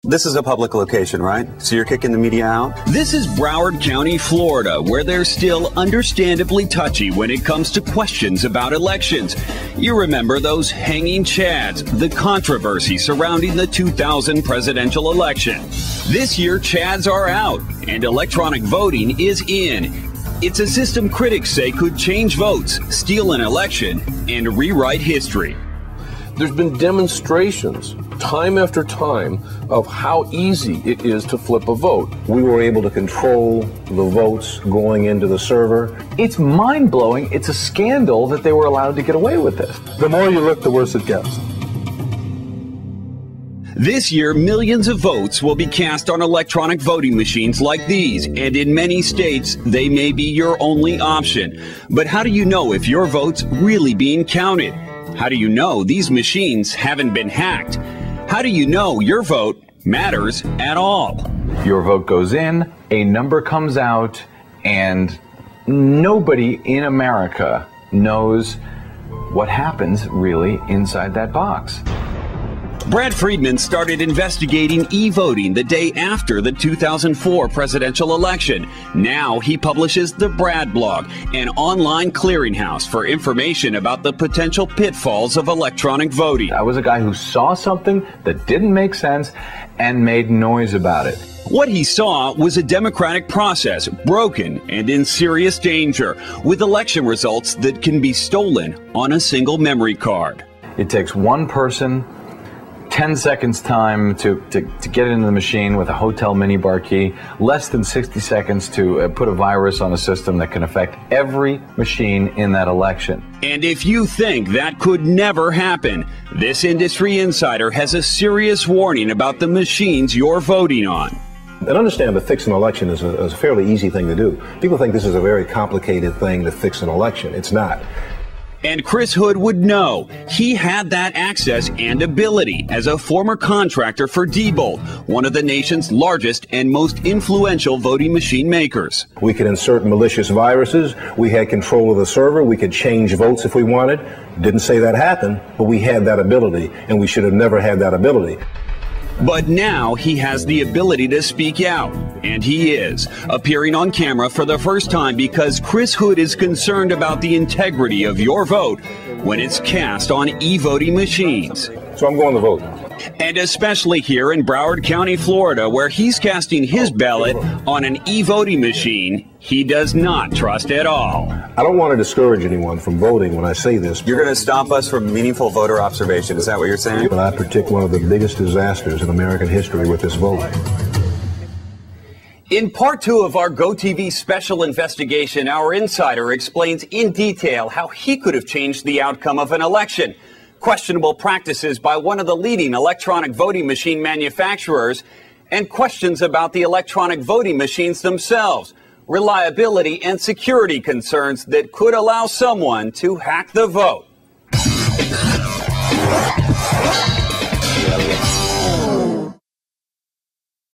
This is a public location, right? So you're kicking the media out? This is Broward County, Florida, where they're still understandably touchy when it comes to questions about elections. You remember those hanging chads, the controversy surrounding the 2000 presidential election. This year, chads are out, and electronic voting is in. It's a system critics say could change votes, steal an election, and rewrite history. There's been demonstrations, time after time, of how easy it is to flip a vote. We were able to control the votes going into the server. It's mind-blowing. It's a scandal that they were allowed to get away with this. The more you look, the worse it gets. This year, millions of votes will be cast on electronic voting machines like these, and in many states, they may be your only option. But how do you know if your vote's really being counted? How do you know these machines haven't been hacked? How do you know your vote matters at all? Your vote goes in, a number comes out, and nobody in America knows what happens really inside that box. Brad Friedman started investigating e-voting the day after the 2004 presidential election. Now he publishes the Brad Blog, an online clearinghouse for information about the potential pitfalls of electronic voting. I was a guy who saw something that didn't make sense and made noise about it. What he saw was a democratic process broken and in serious danger, with election results that can be stolen on a single memory card. It takes one person 10 seconds time to get into the machine with a hotel minibar key, less than 60 seconds to put a virus on a system that can affect every machine in that election. And if you think that could never happen, this industry insider has a serious warning about the machines you're voting on. And understand that fixing an election is a fairly easy thing to do. People think this is a very complicated thing to fix an election. It's not. And Chris Hood would know. He had that access and ability as a former contractor for Diebold, one of the nation's largest and most influential voting machine makers. We could insert malicious viruses. We had control of the server. We could change votes if we wanted. Didn't say that happened, but we had that ability, and we should have never had that ability. But now he has the ability to speak out, and he is, appearing on camera for the first time because Chris Hood is concerned about the integrity of your vote when it's cast on e-voting machines. So I'm going to vote. And especially here in Broward County, Florida, where he's casting his ballot on an e-voting machine he does not trust at all. I don't want to discourage anyone from voting when I say this. You're going to stop us from meaningful voter observation. Is that what you're saying? But I predict one of the biggest disasters in American history with this vote. In part 2 of our GoTV special investigation, our insider explains in detail how he could have changed the outcome of an election, questionable practices by one of the leading electronic voting machine manufacturers, and questions about the electronic voting machines themselves, reliability and security concerns that could allow someone to hack the vote.